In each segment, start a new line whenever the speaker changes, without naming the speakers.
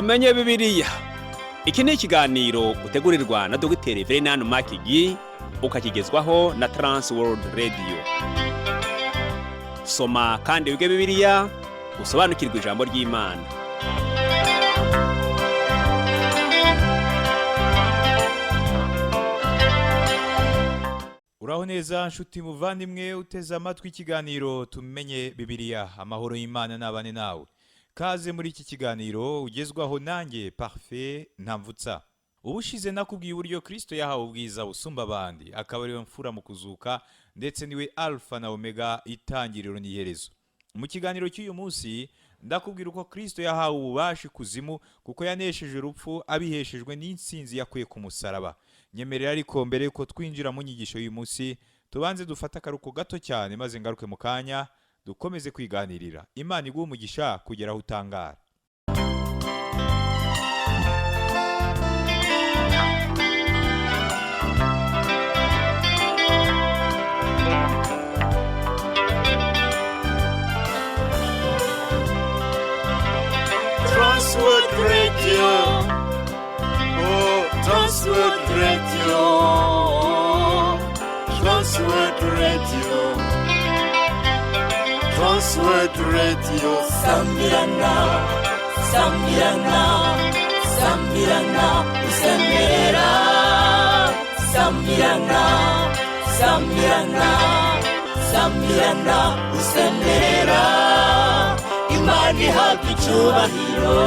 tumenye Bibiliya. Iki ni ikiganiro utegurirwa na Dr. Ferdinand Makigi ukakigezwaho na Trans World Radio. Soma kandi wige Bibiliya usobanukirwe ijambo ry'Imana.
Uraho neza nshuti muvandimwe uteze amatwi ikiganiro tumenye Bibiliya. Amahoro y'Imana nabane nawe. Kaze muri iki kiganiro ugezwaho nanjye Parfait Ntamvutsa. Ubushize nakubwiye uburyo Kristo yahawe ubwiza busumba abandi, akaba ariwe mfura mu kuzuka ndetse niwe Alpha na Omega, itangiriro n'iherezo. Mu kiganiro cy'uyu munsi ndakubwira uko Kristo yahawe ububasha kuzimu kuko yanesheje urupfu abiheshejwe n'intsinzi yakuye ku musaraba. Nyemerera ariko mbere yuko twinjira mu nyigisho y'uyu munsi tubanze dufata akaruko gato cyane maze ngaruke mu kanya dukomeze kwiganirira. Imana iguhe umugisha kugera aho utangara.
Transworld Radio, oh, Transworld Radio, Transworld Radio, Transworld Radio, Sambirana, Sambirana, Sambirana, Usemera, Sambirana, Sambirana, Sambirana, Usemera, Imani happy cyubahiro.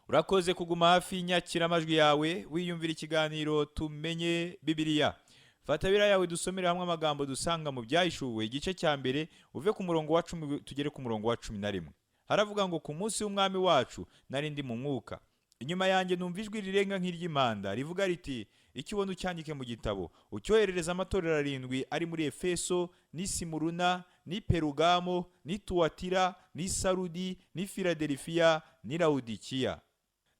Urakoze kuguma hafi nyakira amajwi yawe wiyumvira ikiganiro tumenye Bibiliya. Fata bira yawe dusomere hamwe amagambo dusanga mu byahishuwe igice cya mbere uve ku murongo wa 10 tugere ku murongo wa 11. Haravuga ngo ku munsi w'umwami wacu nari ndi mu mwuka. Inyuma yanjye numva ijwi rirenga nk'iry'imanda rivuga riti, ikibono ucyandike mu gitabo ucyoherereza amatorero 7 ari muri Efeso, ni Simuruna, ni Perugamo, ni Tuatira, ni Sarudi, ni Filadelfiya, ni Laodikiya.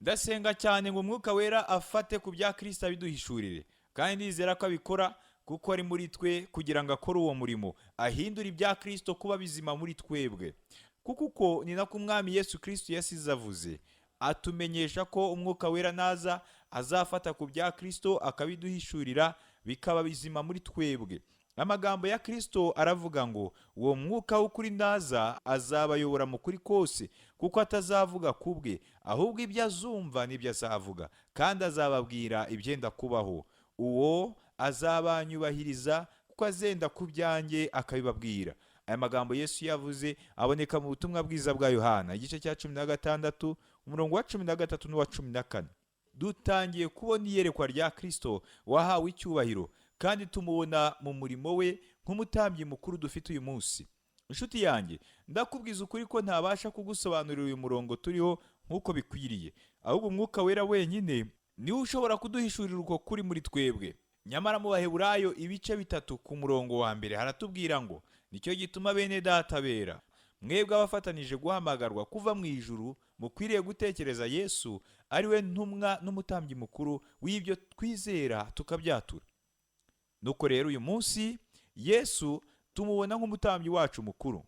Ndasenga cyane ngo umwuka wera afate ku bya Kristo abiduhishurire, kandi ndizera ko abikora kuko ari muri twe kugira ngo akore uwo murimo, ahindura ibya Kristo kuba bizima muri twebwe. Kuko uko ni nako umwami Yesu Kristo yasize avuze, atumenyesha ko umwuka wera naza azafata ku bya Kristo akabiduhishurira bikaba bizima muri twebwe. Amagambo ya Kristo aravuga ngo uwo mwuka w'ukuri naza azabayobora mu kuri kose, kuko atazavuga kubwe ahubwo ibyo azumva n'ibyo azavuga, kandi azababwira ibyenda kubaho. Uwo azabanyubahiriza kuko azenda ku byanjye akabibabwira. Aya magambo Yesu yavuze aboneka mu butumwa bwiza bwa Yohana igice cya 16 umurongo wa 13 n'uwa 14. Dutangiye kubona iyerekwa rya Kristo wahawe icyubahiro, kandi tumubona mu murimo we nk'umutambyi mukuru dufite uyu munsi. Inshuti yanjye, ndakubwiza ukuri ko ntabasha kugusobanurira uyu murongo turiho nk'uko bikwiriye, ahubwo umwuka wera wenyine niwe ushobora kuduhishurira uko kuri muri twebwe. Nyamara mu Baheburayo ibice 3 ku murongo wa mbere haratubwira ngo nicyo gituma bene data bera, mwebwe abafatanije guhamagarwa kuva mu ijuru, mukwiriye gutekereza Yesu ari we ntumwa n'umutambyi mukuru w'ibyo twizera tukabyatura. Nuko rero uyu munsi Yesu tumubona nk'umutambyi wacu mukuru.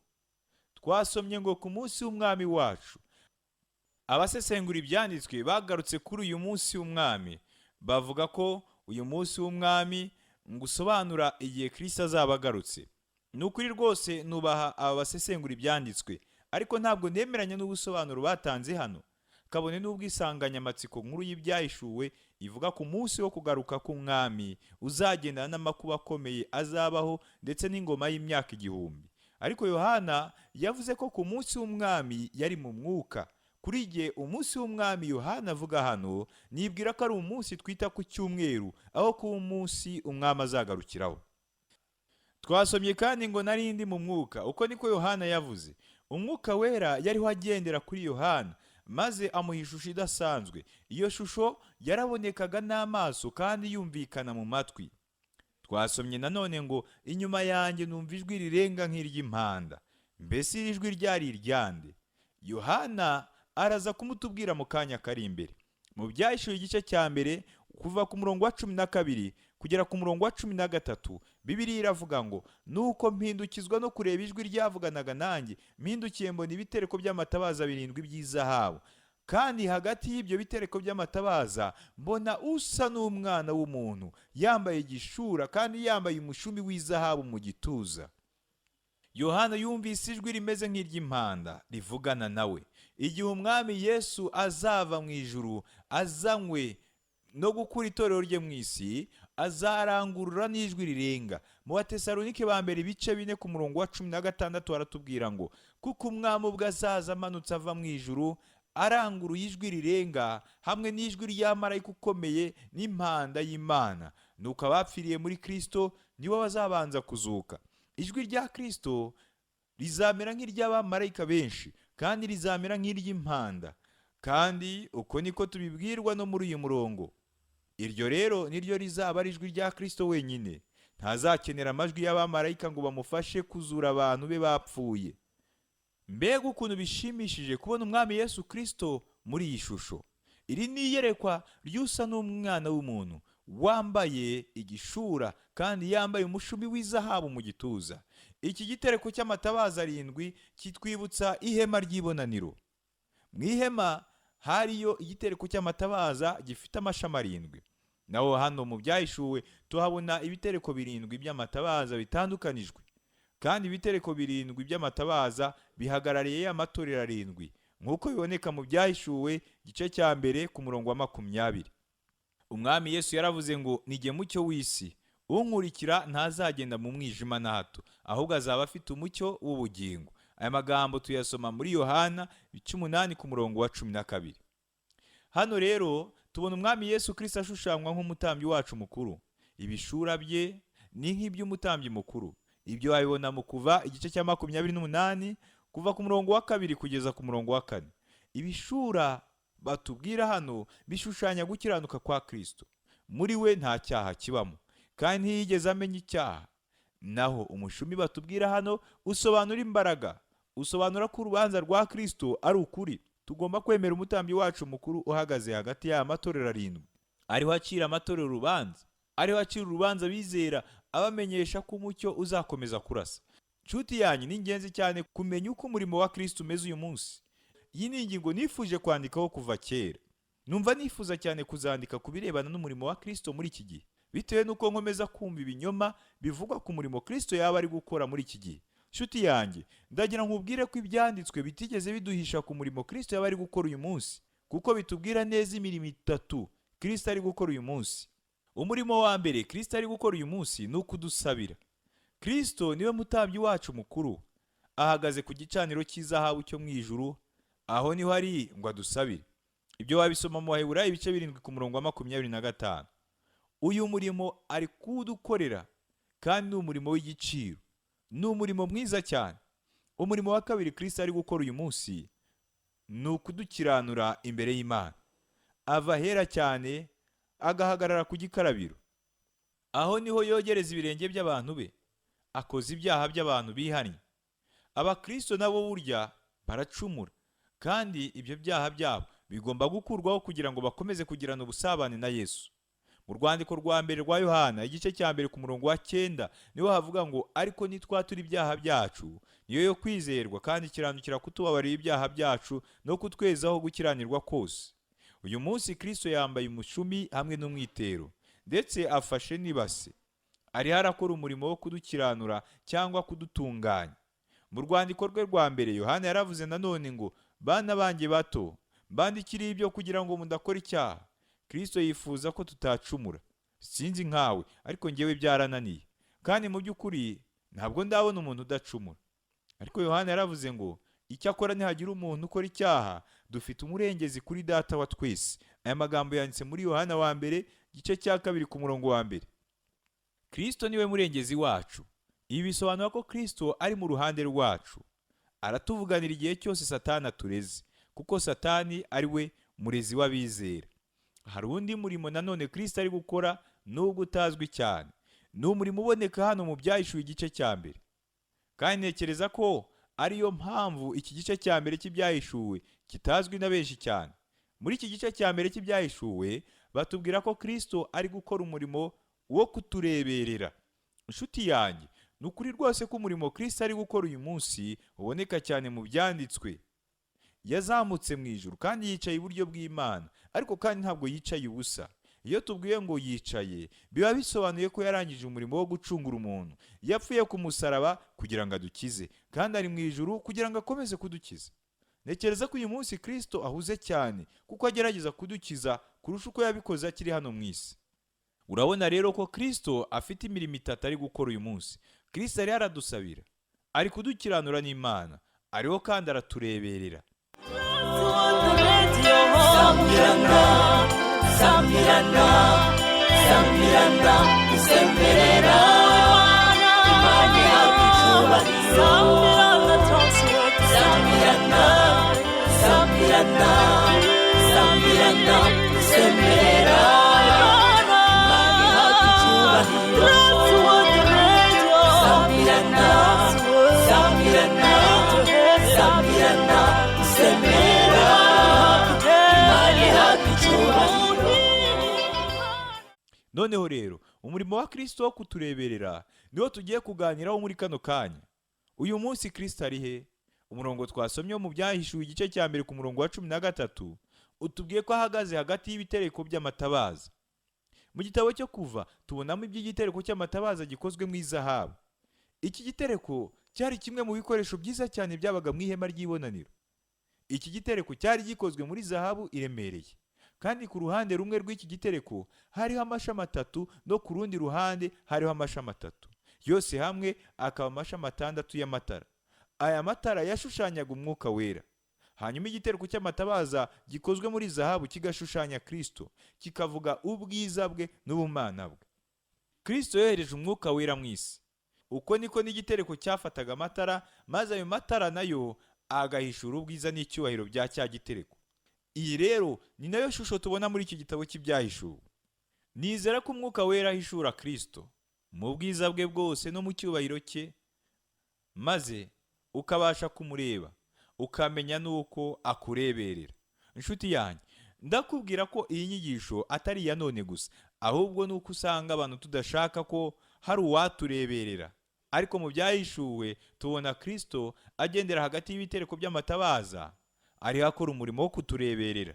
Twasomye ngo ku munsi w'umwami wacu. Abasesengura ibyanditswe bagarutse kuri uyu munsi w'umwami, bavuga ko uyu munsi w'umwami ngusobanura igihe Kristo azaba agarutse. Nukuri rwose nubaha aba basesengura ibyanditswe, ariko ntabwo nemeranya n'ubusobanuro batanze hano. Kabone n'ubwisanganyamatsiko nkuru y'ibyahishuwe ivuga ku munsi wo kugaruka k'umwami uzagendana n'amakuba akomeye azabaho ndetse n'ingoma y'imyaka 1000. Ariko Yohana yavuze ko ku munsi w'umwami yari mu mwuka. Kuri igihe umunsi w'umwami Yohana avuga hano, nibwira ko ari umunsi twita ku cyumweru aho ku umunsi umwami azagarukiraho. Twasomye kandi ngo nari ndi mu mwuka. Uko niko Yohana yavuze. Umwuka wera yariho agendera kuri Yohana maze amuha ishusho idasanzwe. Iyo shusho yarabonekaga n'amaso kandi yumvikana mu matwi. Twasomye nanone ngo inyuma yanjye numva ijwi rirenga nk'iry'impanda. Mbese iri jwi ryari iryande? Yohana araza kumutubwira mu kanya kari imbere. Mu byahishuwe igice cya mbere kuva ku murongo wa 12 kugera ku murongo wa 13, Bibiliya iravuga ngo nuko mpindukizwa no kureba ijwi ryavuganaga nanjye, mpindukiye mbona ibitereko by'amatabaza 7 by'izahabu. kandi hagati y'ibyo bitereko by'amatabaza mbona usa n'umwana w'umuntu, yambaye igishura kandi yambaye umushumi w'izahabu mu gituza. Yohana yumvise ijwi rimeze nk'iry'impanda rivugana nawe. Igihe umwami Yesu azava mu ijuru azanywe no gukura itorero rye mu isi, azarangurura n'ijwi rirenga. Mu Batesalonike ba mbere ibice 4 ku murongo wa 16 haratubwira ngo, kuko umwami ubwo azaza amanutse ava mu ijuru aranguruye ijwi rirenga hamwe n'ijwi rya marayika ukomeye n'impanda y'Imana, nuko abapfiriye muri Kristo nibo bazabanza kuzuka. Ijwi rya Kristo rizamera nk'iry'abamarayika benshi kandi rizamera nk'iry'impanda, kandi uko niko tubibwirwa no muri uyu murongo. Iryo rero niryo rizaba ari ijwi rya Kristo wenyine. Ntazakenera amajwi y'abamarayika ngo bamufashe kuzura abantu be bapfuye. Mbega ukuntu bishimishije kubona umwami Yesu Kristo muri iyi shusho. Iri ni iyerekwa ry'usa n'umwana w'umuntu wambaye igishura kandi yambaye umushumi w'izahabu mu gituza. Iki gitereko cy'amatabaza 7 kitwibutsa ihema ry'ibonaniro. Mu ihema hariyo igitereko cy'amatabaza gifite amashami 7. Naho hano mu byahishuwe tuhabona ibitereko 7 by'amatabaza bitandukanijwe. Kandi ibitereko 7 by'amatabaza bihagarariye amatorero 7 nk'uko biboneka mu byahishuwe gice cya mbere ku murongo wa 20. Umwami Yesu yaravuze ngo, nige mucyo w'isi, unkurikira ntazagenda mu mwijima na hato, ahubwo azaba afite umucyo w'ubugingo. Aya magambo tuyasoma muri Yohana 8 ku murongo wa 12. Hano rero tubona umwami Yesu Kristo ashushanywa nk'umutambyi wacu mukuru. Ibishura bye ni nk'iby'umutambyi mukuru. Ibyo wabibona mu Kuva igice cya 28 kuva ku murongo wa 2 kugeza ku murongo wa 4. Ibishura batubwira hano bishushanya gukiranuka kwa Kristo. Muri we nta cyaha kibamo kandi ntiyigeze amenya icyaha. Naho umushumi batubwira hano usobanura imbaraga, usobanura ko urubanza rwa Kristo ari ukuri. Tugomba kwemera umutambyi wacu mukuru uhagaze hagati y'amatorero 7. Ariho acira amatorero urubanza, ariho acira urubanza bizera, abamenyesha ko umucyo uzakomeza kurasa. Nshuti yanyu, ni ingenzi cyane kumenya uko umurimo wa Kristo umeze uyu munsi. Iyi ni ingingo nifuje kwandikaho kuva kera. Numva nifuza cyane kuzandika ku birebana n'umurimo wa Kristo muri iki gihe, bitewe n'uko nkomeza kumva ibinyoma bivugwa ku murimo Kristo yaba ari gukora muri iki gihe. Nshuti yanjye, ndagira nkubwire ko ibyanditswe bitigeze biduhisha ku murimo Kristo yaba ari gukora uyu munsi, kuko bitubwira neza imirimo 3 Kristo ari gukora uyu munsi. Umurimo wa mbere Kristo ari gukora uyu munsi ni ukudusabira. Kristo niwe mutambyi wacu mukuru, ahagaze ku gicaniro cy'izahabu cyo mu ijuru, aho niho ari ngo adusabire. Ibyo wabisoma mu Baheburayo ibice 7 ku murongo wa 25. Uyu murimo ari kudukorera kandi ni umurimo w'igiciro, ni umurimo mwiza cyane. Umurimo wa kabiri Kristo ari gukora uyu munsi ni ukudukiranura imbere y'Imana. Ava hera cyane agahagarara ku gikarabiro, aho niho yogereza ibirenge by'abantu be, akoze ibyaha by'abantu bihannye. Abakristo nabo burya baracumura, kandi ibyo byaha byabo bigomba gukurwaho kugira ngo bakomeze kugirana ubusabane na Yesu. Mu rwandiko rwa mbere rwa Yohana igice cya mbere ku murongo wa 9 niho havuga ngo, ariko nitwatura ibyaha byacu niyo yo kwizerwa kandi kiranukira kutubabarira ibyaha byacu no kutwezaho gukiranirwa kose. Uyu munsi Kristo yambaye umushumi hamwe n'umwitero, ndetse afashe n'ibase. Ari harakora umurimo wo kudukiranura cyangwa kudutunganya. Mu rwandiko rwe rwa mbere Yohana yaravuze nanone ngo, bana banjye bato, mbandikiriye ibyo kugira ngo mudakora icyaha. Kristo yifuza ko tutacumura. Sinzi nkawe, ariko njyewe byarananiye, kandi mu by'ukuri ntabwo ndabona umuntu udacumura. Ariko Yohana yaravuze ngo, icyakora nihagira umuntu ukora icyaha, dufite umurengezi kuri Data wa twese. Aya magambo yanditse muri Yohana wa mbere gice cya 2 ku murongo wa 1. Kristo niwe murengezi wacu. Ibi bisobanura ko Kristo ari mu ruhande rwacu. Aratuvuganira igihe cyose Satani atureze, kuko Satani ari we murezi w'abizera. Hari undi murimo nanone Kristo ari gukora nubwo utazwi cyane. Ni umurimo uboneka hano mu byahishuwe igice cya mbere. Kandi ntekereza ko ariyo mpamvu iki gice cya mbere cy'ibyahishuwe kitazwi na benshi cyane. Muri iki gice cya mbere cy'ibyahishuwe batubwira ko Kristo ari gukora umurimo wo kutureberera. Inshuti yanjye, ni ukuri rwose ko umurimo Kristo ari gukora uyu munsi uboneka cyane mu byanditswe. yazamutse mu ijuru kandi yicaye iburyo bw'Imana, ariko kandi ntabwo yicaye ubusa. Iyo tubwiye ngo yicaye, biba bisobanuye ko yarangije umurimo wo gucungura umuntu, yapfuye ku musaraba kugira ngo adukize, kandi ari mu ijuru kugira ngo akomeze kudukiza. Ntekereza ko uyu munsi Kristo ahuze cyane kuko agerageza kudukiza kurusha uko yabikoze akiri hano mu isi. Urabona rero ko Kristo afite imirimo itatu ari gukora uyu munsi. Kristo yari aradusabira, ari kudukiranura n'Imana, ariho kandi aratureberera.
Sambirana, sambirana, usemberera Imana ihabwa icyubahiro. Sambirana, sambirana, sambirana, usemberera Imana ihabwa icyubahiro. Sambirana, sambirana, sambirana, usemberera Imana ihabwa icyubahiro.
Noneho rero, umurimo wa Kristo wo kutureberera niwo tugiye kuganiraho muri kano kanya. Uyu munsi Kristo ari he? Umurongo twasomye mu Byahishuwe igice cya mbere ku murongo wa 13 utubwiye ko ahagaze hagati y'ibitereko by'amatabaza. Mu gitabo cyo Kuva tubonamo iby'igitereko cy'amatabaza gikozwe mu izahabu. Iki gitereko cyari kimwe mu bikoresho byiza cyane byabaga mu ihema ry'ibonaniro. Iki gitereko cyari gikozwe muri zahabu iremereye, kandi ku ruhande rumwe rw'iki gitereko hariho amashami 3 no ku rundi ruhande hariho amashami 3, yose hamwe akaba amashami 6 y'amatara. Aya matara yashushanyaga umwuka wera. Hanyuma igitereko cy'amatabaza gikozwe muri zahabu kigashushanya Kristo, kikavuga ubwiza bwe n'ubumana bwe. Kristo yohereje umwuka wera mu isi. Uko niko n'igitereko cyafataga amatara, maze ayo matara nayo agahishura ubwiza n'icyubahiro bya cya gitereko. Iyi rero ni nayo shusho tubona muri iki gitabo cy'Ibyahishuwe. Nizera ko umwuka wera ahishura Kristo mu bwiza bwe bwose no mu cyubahiro cye, maze ukabasha kumureba, ukamenya nuko akureberera. Inshuti yanjye, ndakubwira ko iyi nyigisho atari iya none gusa, ahubwo nuko usanga abantu tudashaka ko hari uwatureberera. Ariko mu Byahishuwe tubona Kristo agendera hagati y'ibitereko by'amatabaza, ari akora umurimo wo kutureberera.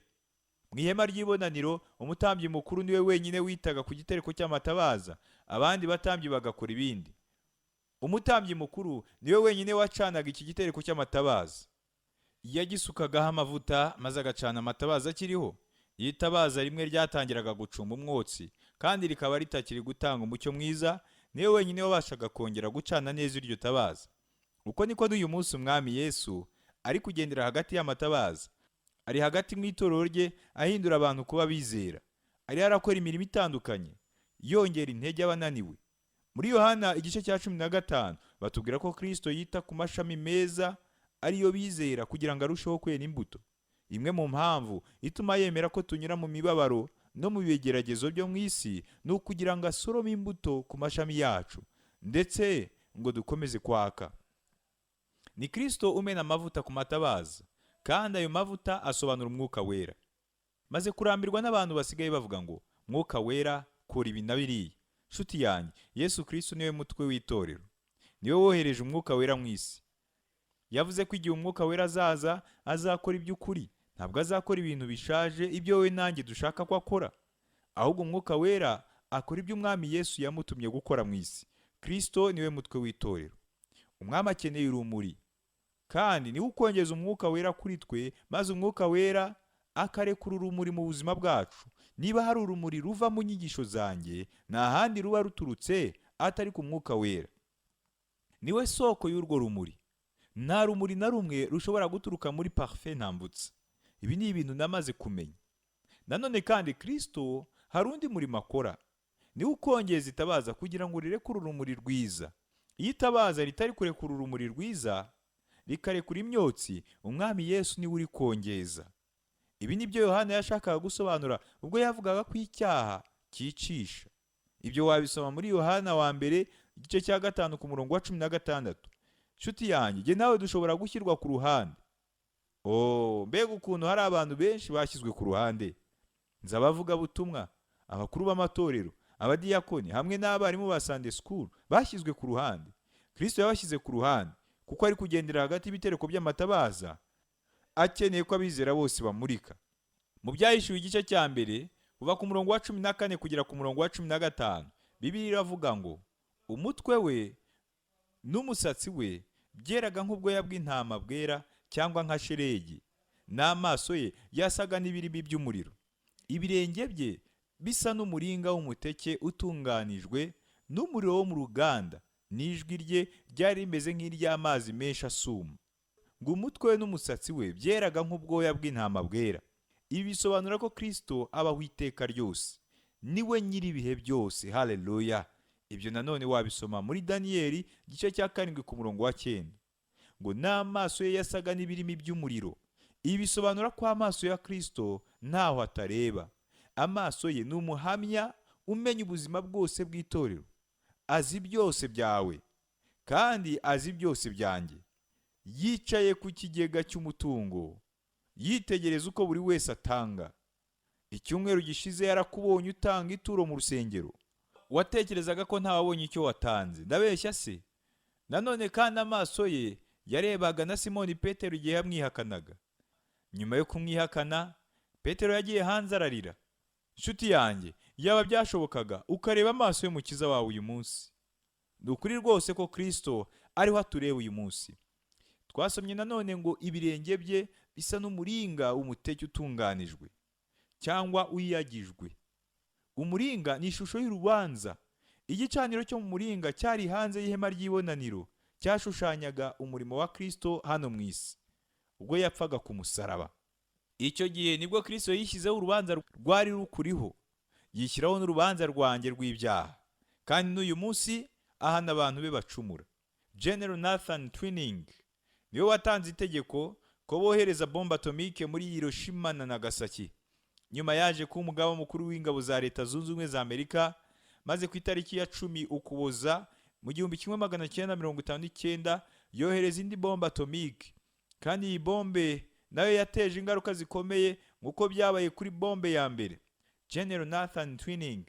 Mu ihema ry'ibonaniro umutambyi mukuru niwe wenyine witaga ku gitereko cy'amatabaza, abandi batambyi bagakora ibindi. Umutambyi mukuru niwe wenyine wacanaga iki gitereko cy'amatabaza. Yagisukagaho amavuta maze agacana amatabaza akiriho. Itabaza rimwe ryatangiraga gucumba umwotsi kandi rikaba ritakiri gutanga umucyo mwiza, niwe wenyine wabashaga kongera gucana neza iryo tabaza. Uko niko n'uyu munsi umwami Yesu ari kugendera hagati y'amatabaza. Ari hagati mu itorero rye ahindura abantu kuba bizera. Ari arakora imirimo itandukanye, yongera intege abananiwe. Muri Yohana igice cya 15 batubwira ko Kristo yita ku mashami meza ariyo bizera kugira ngo arusheho kwera imbuto. Imwe mu mpamvu ituma yemera ko tunyura mu mibabaro no mu bigeragezo byo mu isi ni ukugira ngo asorome imbuto ku mashami yacu, ndetse ngo dukomeze kwaka. Ni Kristo umena amavuta ku matabaza, kandi ayo mavuta asobanura umwuka wera. Maze kurambirwa n'abantu basigaye bavuga ngo mwuka wera kora ibi na biriya. Nshuti yanjye, Yesu Kristo niwe mutwe w'itorero, niwe wohereje umwuka wera mu isi. Yavuze ko igihe umwuka wera azaza azakora iby'ukuri, ntabwo azakora ibintu bishaje ibyo we nanjye dushaka ko akora, ahubwo umwuka wera akora ibyo umwami Yesu yamutumye gukora mu isi. Kristo niwe mutwe w'itorero. Umwami akeneye urumuri, kandi niwe ukongeza umwuka wera kuri twe, maze umwuka wera akarekura urumuri mu buzima bwacu. Niba hari urumuri ruva mu nyigisho zanjye, nta handi ruba ruturutse atari ku mwuka wera. Niwe soko y'urwo rumuri. Nta rumuri na rumwe rushobora guturuka muri parfait ntambutse. Ibi ni ibintu namaze kumenya. Nanone kandi Kristo hari undi murimo akora. Niwe ukongeza itabaza kugira ngo rirekure urumuri rwiza. Iyo itabaza ritari kurekura urumuri rwiza, rikarekura imyotsi, umwami Yesu niwe uri kongeza. Ibi ni byo Yohana yashakaga gusobanura ubwo yavugaga ko icyaha cyicisha. Ibyo wabisoma muri Yohana wa mbere igice cya 5 ku murongo wa 16. Nshuti yanjye, jye nawe dushobora gushyirwa ku ruhande. Mbega ukuntu hari abantu benshi bashyizwe ku ruhande. Nzabavuga butumwa, abakuru b'amatorero, abadiyakoni hamwe n'abarimu ba Sunday School bashyizwe ku ruhande. Kristo yabashyize ku ruhande kuko ari kugendera hagati y'ibitereko by'amatabaza, akeneye ko abizera bose bamurika. Mu Byahishuwe igice cya mbere kuva ku murongo wa 14 kugera ku murongo wa 15, Bibiliya iravuga ngo umutwe we n'umusatsi we byeraga nk'ubwoya bw'intama bwera cyangwa nka shelegi, n'amaso ye yasaga n'ibirimi by'umuriro, ibirenge bye bisa n'umuringa w'umuteke utunganijwe n'umuriro wo mu ruganda, n'ijwi rye ryari rimeze nk'iry'amazi menshi asuma. Ngo umutwe we n'umusatsi we byeraga nk'ubwoya bw'intama bwera. Ibi bisobanura ko Kristo abaho iteka ryose, niwe nyiri ibihe byose. Haleluya! Ibyo nanone wabisoma muri Daniyeli igice cya 7 ku murongo wa 9. Ngo n'amaso ye yasaga n'ibirimi by'umuriro. Ibi bisobanura ko amaso ya Kristo ntaho atareba. Amaso ye ni umuhamya umenya ubuzima bwose bw'itorero. Azi byose byawe kandi azi byose byanjye. Yicaye ku kigega cy'umutungo, yitegereza uko buri wese atanga. Icyumweru gishize yarakubonye utanga ituro mu rusengero. Watekerezaga ko ntawabonye icyo watanze. Ndabeshya se? Nanone kandi amaso ye yarebaga na Simoni Petero igihe yamwihakanaga. Nyuma yo kumwihakana, Petero yagiye hanze ararira. Nshuti yanjye, yaba byashobokaga ukareba amaso y'umukiza wawe uyu munsi. Ni ukuri rwose ko Kristo ariho atureba uyu munsi. Twasomye nanone ngo ibirenge bye bisa n'umuringa w'umuteke utunganijwe cyangwa uyagijwe. Umuringa ni ishusho y'urubanza. Igicaniro cyo mu muringa cyari hanze y'ihema ry'ibonaniro, cyashushanyaga umurimo wa Kristo hano mu isi ubwo yapfaga ku musaraba. Icyo gihe nibwo Kristo yishyizeho urubanza rwari rukuriho, yishyiraho n'urubanza rwanjye rw'ibyaha, kandi n'uyu munsi ahana abantu be bacumura. General Nathan Twining niwe watanze itegeko ko bohereza bombe atomike muri Hiroshima na Nagasaki. Nyuma yaje kuba umugaba mukuru w'ingabo za Leta Zunze Ubumwe za Amerika, maze ku itariki ya 10 Ukuboza mu 1959 yohereza indi bombe atomike, kandi iyi bombe nayo yateje ingaruka zikomeye nk'uko byabaye kuri bombe ya mbere. General Nathan Twining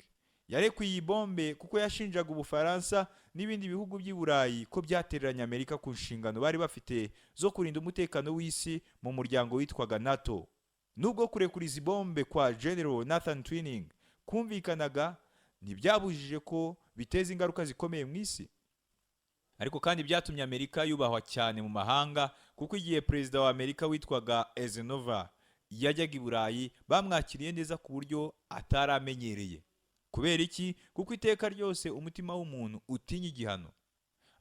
yarekuye iyi bombe kuko yashinjaga Ubufaransa n'ibindi bihugu by'i Burayi ko byatereranye Amerika ku nshingano bari bafite zo kurinda umutekano w'isi mu muryango witwaga NATO. Nubwo kurekura izi bombe kwa General Nathan Twining kumvikanaga, ntibyabujije ko biteza ingaruka zikomeye mu isi. Ariko kandi byatumye Amerika yubahwa cyane mu mahanga, kuko igihe perezida wa Amerika witwaga Eisenhower yajyaga i Burayi bamwakiriye neza ku buryo ataramenyereye. Kubera iki? Kuko iteka ryose umutima w'umuntu utinya igihano.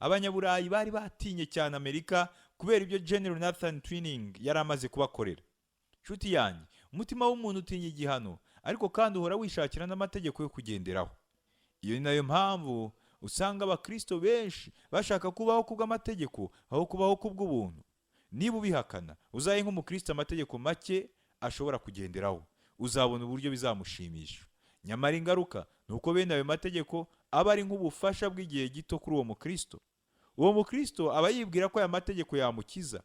Abanyaburayi bari batinye cyane Amerika kubera ibyo General Nathan Twining yari amaze kubakorera. Nshuti yanjye, umutima w'umuntu utinya igihano, ariko kandi uhora wishakira n'amategeko yo kugenderaho. Iyo ni nayo mpamvu usanga abakristo benshi bashaka kubaho kubw'amategeko aho kubaho kubw'ubuntu. Niba ubihakana, uzaye nk'umukristo amategeko make ashobora kugenderaho, uzabona uburyo bizamushimisha. Nyamara ingaruka ni uko bene ayo mategeko aba ari nk'ubufasha bw'igihe gito kuri uwo mukristo. Uwo mukristo aba yibwira ko aya mategeko yamukiza.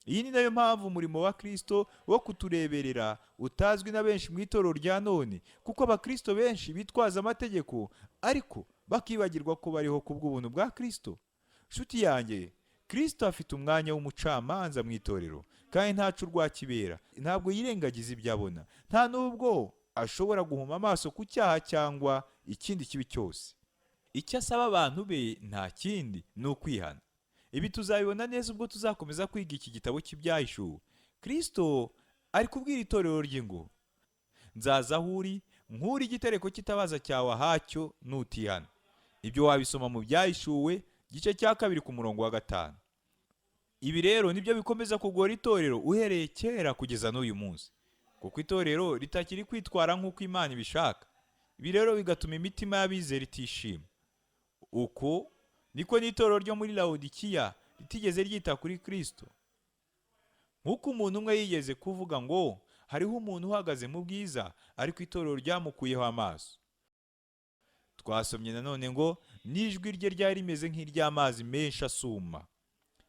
Iyi ni nayo mpamvu umurimo wa Kristo wo kutureberera utazwi na benshi mu itorero rya none, kuko abakristo benshi bitwaza amategeko ariko bakibagirwa ko bariho kubw'ubuntu bwa Kristo. Nshuti yanjye, Kristo afite umwanya w'umucamanza mu itorero, kandi ntacu rwa kibera, ntabwo yirengagiza ibyo abona, nta nubwo ashobora guhuma amaso ku cyaha cyangwa ikindi kibi cyose. Icyo asaba abantu be nta kindi ni ukwihana. Ibi tuzabibona neza ubwo tuzakomeza kwiga iki gitabo cy'Ibyahishuwe. Kristo ari kubwira itorero rye ngo nzaza aho uri, nkuri igitereko cy'itabaza cyawe ahacyo nutihana. Ibyo wabisoma mu Byahishuwe igice cya 2 ku murongo wa 5. Ibi rero nibyo bikomeza kugora itorero uhereye kera kugeza n'uyu munsi, kuko itorero ritakiri kwitwara nk'uko Imana ibishaka. Ibi rero bigatuma imitima y'abizera itishima. Uko niko n'itorero ryo muri Laodikiya ritigeze ryita kuri Kristo. Nk'uko umuntu umwe yigeze kuvuga ngo hariho umuntu uhagaze mu bwiza, ariko itorero ryamukuyeho amaso. Twasomye nanone ngo n'ijwi rye ryari rimeze nk'iry'amazi menshi asuma.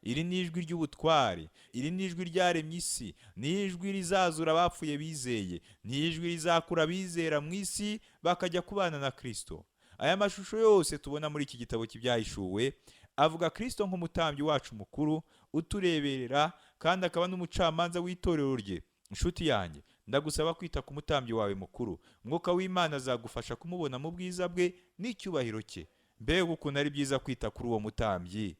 Iri ni ijwi ry'ubutware, iri ni ijwi ryaremye isi, ni ijwi rizazura abapfuye bizeye, ni ijwi rizakura bizera mu isi bakajya kubana na Kristo. Aya mashusho yose tubona muri iki gitabo cy'Ibyahishuwe avuga Kristo nk'umutambyi wacu mukuru utureberera kandi akaba n'umucamanza w'itorero rye. Inshuti yanjye, ndagusaba kwita ku mutambyi wawe mukuru. Mwuka w'Imana azagufasha kumubona mu bwiza bwe n'icyubahiro cye. Mbega ukuntu ari byiza kwita kuri uwo mutambyi.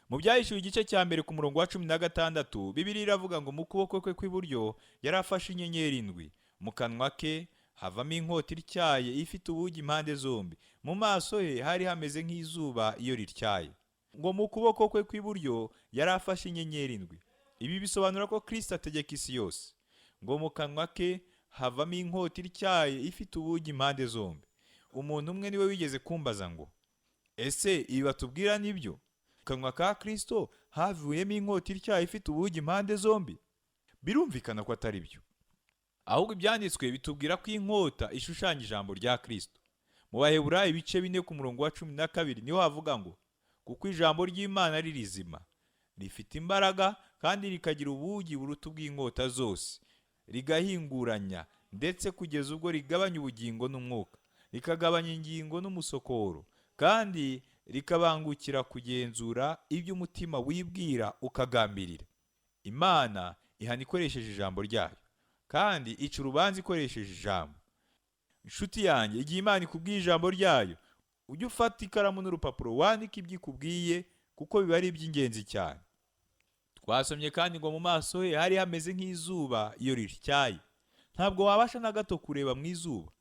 Mu Byahishuwe igice cya mbere ku murongo wa 16, Bibiliya iravuga ngo mu kuboko kwe kw'iburyo yari afashe inyenyeri 7, mu kanwa ke havamo inkota ityaye ifite ubugi impande zombi, mu maso he hari hameze nk'izuba iyo rityaye. Ngo mu kuboko kwe kw'iburyo yari afashe inyenyeri 7. Ibi bisobanura ko Kristo ategeka isi yose. Ngo mu kanwa ke havamo inkota ityaye ifite ubugi impande zombi. Umuntu umwe niwe wigeze kumbaza ngo, ese ibi batubwira nibyo? Kanwa ka Kristo havuyemo inkota ityaye ifite ubugi impande zombi? Birumvikana ko atari byo. Ahubwo ibyanditswe bitubwira ko inkota ishushanya ijambo rya Kristo. Mu Baheburayo ibice 4 ku murongo wa 12 niho havuga ngo, kuko ijambo ry'Imana ari rizima, rifite imbaraga kandi rikagira ubugi buruta ubw'inkota zose, rigahinguranya ndetse kugeza ubwo rigabanya ubugingo n'umwuka, rikagabanya ingingo n'umusokoro, kandi rikabangukira kugenzura ibyo umutima wibwira ukagambirira. Imana ihana ikoresheje ijambo ryayo, kandi ica urubanza ikoresheje ijambo. Inshuti yanjye, igihe Imana ikubwiye ijambo ryayo, ujye ufata ikaramu n'urupapuro wandike ibyo ikubwiye, kuko biba ari iby'ingenzi cyane. Twasomye kandi ngo mu maso he hari hameze nk'izuba iyo rityaye. Ntabwo wabasha na gato kureba mu izuba.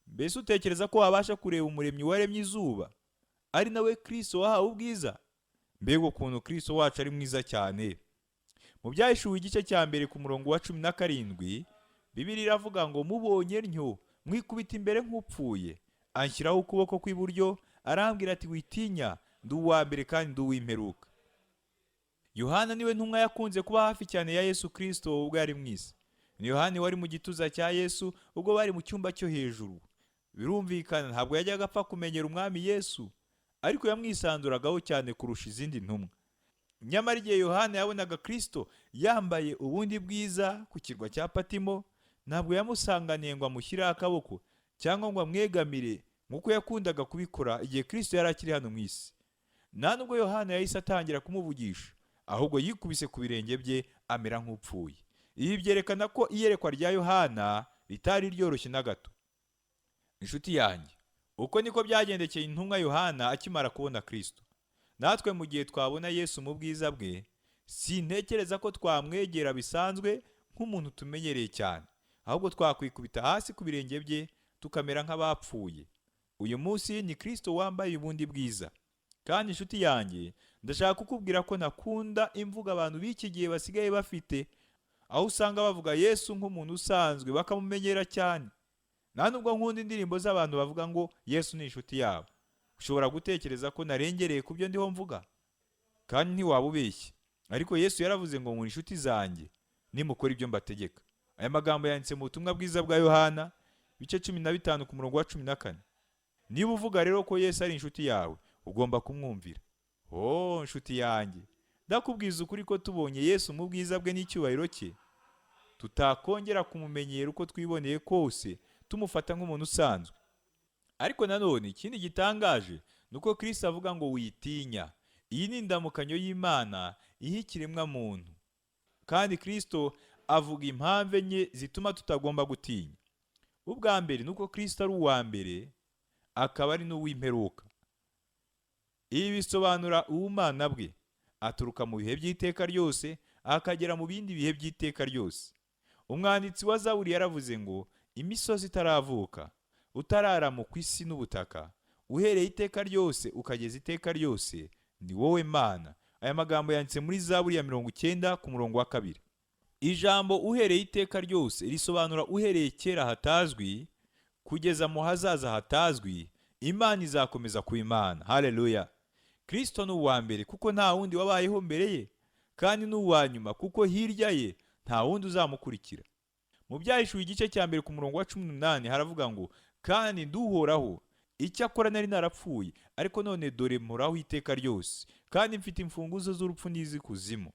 Mbese utekereza ko wabasha kureba umuremyi waremye izuba, ari nawe Kristo wahawe ubwiza? Mbega ukuntu Kristo wacu ari mwiza cyane. Mu Byahishuwe igice cya mbere ku murongo wa 17, Bibiliya iravuga ngo mubonye ntyo mwikubita imbere nk'upfuye, anshyiraho ukuboko kw'iburyo, arambwira ati witinya, ndi uwa mbere kandi ndi uw'imperuka. Yohana niwe ntumwa yakunze kuba hafi cyane ya Yesu Kristo ubwo yari mu isi. Ni Yohana wari mu gituza cya Yesu ubwo bari mu cyumba cyo hejuru. Birumvikana ntabwo yajyaga apfa kumenyera umwami Yesu, ariko yamwisanduragaho cyane kurusha izindi ntumwa. Nyamara igihe Yohana yabonaga Kristo yambaye ubundi bwiza ku kirwa cya Patimo, ntabwo yamusanganiye ngo amushyireho akaboko cyangwa ngo amwegamire nk'uko yakundaga kubikora igihe Kristo yari akiri hano mu isi. Nta nubwo Yohana yahise atangira kumuvugisha, ahubwo yikubise ku birenge bye amera nk'upfuye. Ibi byerekana ko iyerekwa rya Yohana ritari ryoroshye na gato. Inshuti yanjye, uko niko byagendekeye intumwa Yohana akimara kubona Kristo. Natwe mu gihe twabona Yesu mu bwiza bwe, sintekereza ko twamwegera bisanzwe nk'umuntu tumenyereye cyane, ahubwo twakwikubita hasi ku birenge bye tukamera nk'abapfuye. Uyu munsi ni Kristo wambaye ubundi bwiza. Kandi inshuti yanjye, ndashaka kukubwira ko nakunda imvuga abantu b'iki gihe basigaye bafite, aho usanga bavuga Yesu nk'umuntu usanzwe bakamumenyera cyane. Nta nubwo nkunda indirimbo z'abantu bavuga ngo Yesu ni inshuti yabo. Ushobora gutekereza ko narengereye ku byo ndiho mvuga, kandi ntiwaba ubeshye. Ariko Yesu yaravuze ngo muri inshuti zanjye nimukora ibyo mbategeka. Aya magambo yanditse mu butumwa bwiza bwa Yohana bice 15 ku murongo wa 14. Niba uvuga rero ko Yesu ari inshuti yawe, ugomba kumwumvira. Oh inshuti yanjye, ndakubwiza ukuri ko tubonye Yesu mu bwiza bwe n'icyubahiro cye, tutakongera kumumenyera uko twiboneye kose, tumufata nk'umuntu usanzwe. Ariko nanone ikindi gitangaje nuko Kristo avuga ngo witinya. Iyi ni indamukanyo y'Imana iha ikiremwa muntu. Kandi Kristo avuga impamvu enye zituma tutagomba gutinya. Ubwa mbere nuko Kristo ari uwa mbere, akaba ari n'uw'imperuka. Ibi bisobanura ubumana bwe. Aturuka mu bihe by'iteka ryose, akagera mu bindi bihe by'iteka ryose. Umwanditsi wa Zaburi yaravuze ngo imisozi itaravuka, utararama ku isi n'ubutaka, uhereye iteka ryose ukageza iteka ryose, ni wowe Mana. Aya magambo yanditse muri Zaburi ya 90 ku murongo wa 2. Ijambo uhereye iteka ryose risobanura uhereye kera hatazwi kugeza mu hazaza hatazwi. Imana izakomeza kuba Imana. Haleluya. Kristo ni uwa mbere kuko nta wundi wabayeho mbere ye, kandi ni uwa nyuma kuko hirya ye nta wundi uzamukurikira. Mu Byahishuwe igice cya mbere ku murongo wa 18 haravuga ngo kandi nduhoraho, icyakora nari narapfuye, ariko none dore mporaho iteka ryose, kandi mfite imfunguzo z'urupfu n'iz'ikuzimu.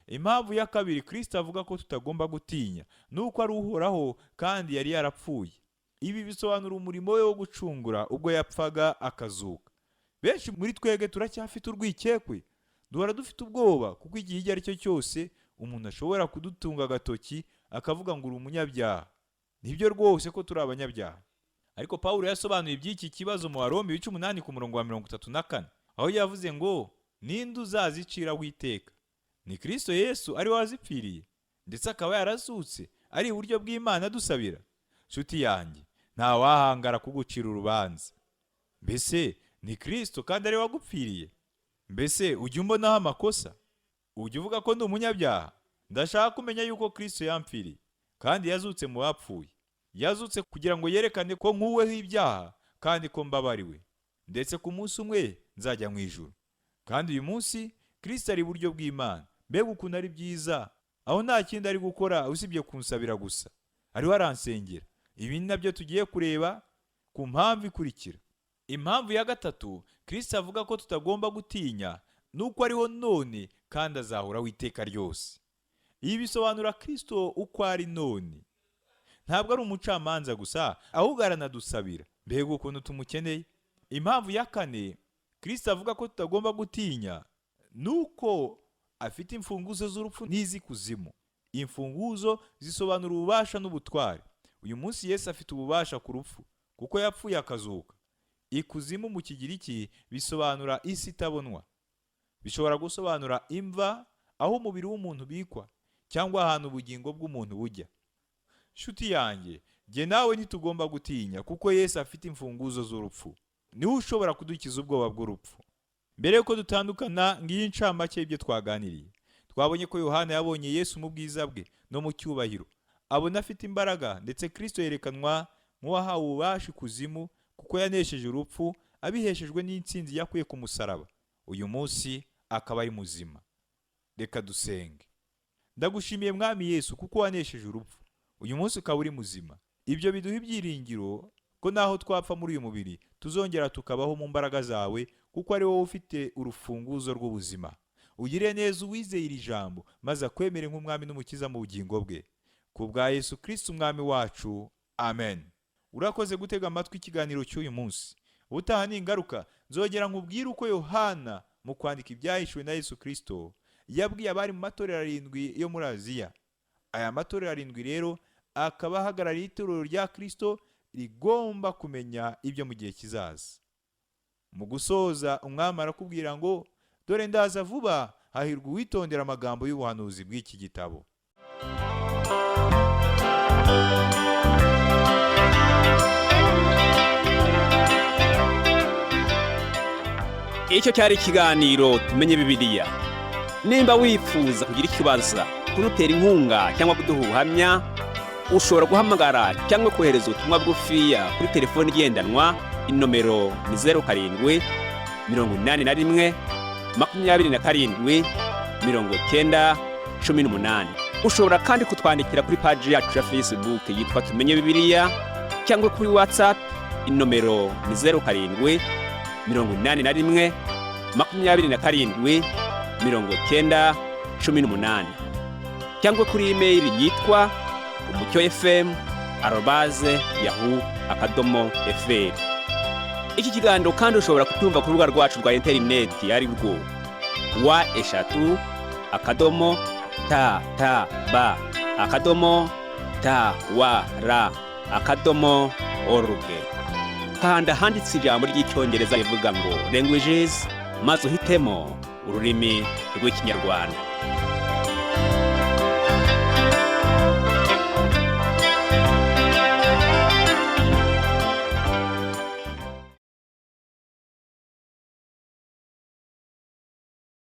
Impamvu ya kabiri Kristo avuga ko tutagomba gutinya nuko ari uhoraho kandi yari yarapfuye. Ibi bisobanura umurimo we wo gucungura ubwo yapfaga akazuka. Benshi muri twege turacyafite urwikekwe, duhora dufite ubwoba kuko igihe icyo ari cyo cyose umuntu ashobora kudutunga agatoki akavuga ngo uri umunyabyaha. Nibyo rwose ko turi abanyabyaha. Ariko Pawulo yasobanuye iby'iki kibazo mu Warumi 8 ku murongo wa 34, aho yavuze ngo ninde uzaziciraho iteka? Ni Kristo Yesu ari wazipfiriye, ndetse akaba yarazutse ari iburyo bw'Imana dusabira. Nshuti yanjye, nta wahangara kugucira urubanza. Mbese ni Kristo kandi ari wagupfiriye? Mbese ujya umbonaho amakosa? Ujya uvuga ko ndi umunyabyaha? Ndashaka kumenya yuko Kristo yampfiriye kandi yazutse mu bapfuye. Yazutse kugira ngo yerekane ko nkuweho ibyaha kandi ko mbabariwe, ndetse ku munsi umwe nzajya mu ijuru. Kandi uyu munsi Kristo ari iburyo bw'Imana. Mbega ukuntu ari byiza, aho nta kindi ari gukora usibye kunsabira gusa. Ariho aransengera. Ibi ni nabyo tugiye kureba ku mpamvu ikurikira. Impamvu ya gatatu Kristo avuga ko tutagomba gutinya, nuko ariho none kandi azahoraho iteka ryose. Ibi bisobanura Kristo uko ari none. Ntabwo ari umucamanza gusa, ahubwo aranadusabira. Mbega ukuntu tumukeneye. Impamvu ya kane Kristo avuga ko tutagomba gutinya, nuko afite imfunguzo z'urupfu n'iz'ikuzimu. Imfunguzo zisobanura ububasha n'ubutware. Uyu munsi Yesu afite ububasha ku rupfu kuko yapfuye akazuka. Ikuzimu mu Kigiriki bisobanura isi itabonwa. Bishobora gusobanura imva, aho umubiri w'umuntu ubikwa, cyangwa ahantu ubugingo bw'umuntu bujya. Nshuti yanjye, jye nawe ntitugomba gutinya kuko Yesu afite imfunguzo z'urupfu. Niwe ushobora kudukiza ubwoba bw'urupfu. Mbere yuko dutandukana, ngiyi incamake y'ibyo twaganiriye. Twabonye ko Yohana yabonye Yesu mu bwiza bwe no mu cyubahiro, abona afite imbaraga, ndetse Kristo yerekanwa nk'uwahawe ububasha ikuzimu kuko yanesheje urupfu abiheshejwe n'intsinzi yakuye ku musaraba. Uyu munsi akaba ari muzima. Reka dusenge. Ndagushimiye Mwami Yesu kuko wanesheje urupfu. Uyu munsi ukaba uri muzima. Ibyo biduha ibyiringiro ko naho twapfa muri uyu mubiri tuzongera tukabaho mu mbaraga zawe, kuko ari wowe ufite urufunguzo rw'ubuzima. Ugire neza uwizeye iri jambo, maze akwemere nk'umwami n'umukiza mu bugingo bwe. Ku bwa Yesu Kristo umwami wacu. Amen. Urakoze gutega amatwi ikiganiro cy'uyu munsi. Ubutaha ningaruka nzogera nkubwire uko Yohana mu kwandika ibyahishwe na Yesu Kristo yabwiye abari mu matorero 7 yo muri Aziya. Aya matorero 7 rero akaba ahagarariye itorero rya Kristo rigomba kumenya ibyo mu gihe kizaza. Mu gusoza, umwami arakubwira ngo dore ndaza vuba, hahirwa uwitondera amagambo y'ubuhanuzi bw'iki gitabo.
Icyo cyari ikiganiro tumenye Bibiliya. Nimba wifuza kugira ikibazo, kudutera inkunga cyangwa kuduha ubuhamya, ushobora guhamagara cyangwa kohereza ubutumwa bugufiya kuri telefoni igendanwa. Inomero ni 07 81 27 90 18. Ushobora kandi kutwandikira kuri page yacu ya Facebook yitwa Tumenye Bibiliya, cyangwa kuri WhatsApp. Inomero ni 07 81 27 90 18, cyangwa kuri email yitwa umucyofm@yahoo.fr. Iki kiganiro kandi ushobora kutumva ku rubuga rwacu rwa interineti ari rwo wa#tab.tawr.org. Kanda handitse ijambo ry'icyongereza rivuga ngo languages, maze uhitemo ururimi rw'Ikinyarwanda.